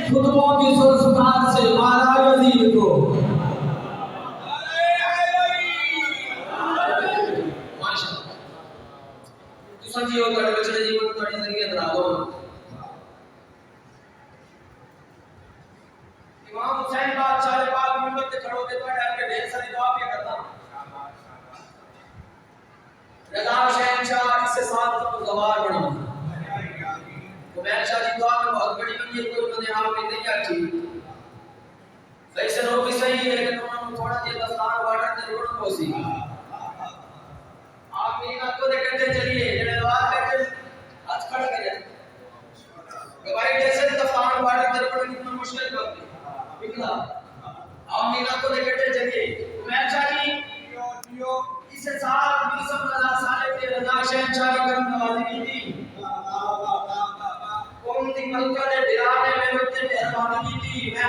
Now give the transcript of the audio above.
खुतबों की संस्कार से मारा यजीद को। जीवन थोड़ी जिंदगी बना दो। इमाम हुसैन बादशाह पाक मिंबर पे खड़े होके तो आपके ढेर सारी दुआ भी करता। रजा शहंशाह इससे साथ तो गवार बनी। उमर शाह की दुआ में बहुत बड़ी मंजिल कोई बंदे आप में नहीं आती। वैसे लोग भी सही है लेकिन उन्होंने थोड़ा जे दस्तार वाटर जरूर कोसी। आप मीना को देखते चलिए जेड़े दुआ करते हाथ खड़ा करें। भाई जैसे दस्तार वाटर जरूर कितना मुश्किल बात है। बिकला आप मीना को देखते चलिए। उमर शाह जी इसे साल 20,000 साल के रजा शहंशाह की करम नवाजी की थी। कौन दी मलका ने बिराने में होते मेहरबानी की थी। मैं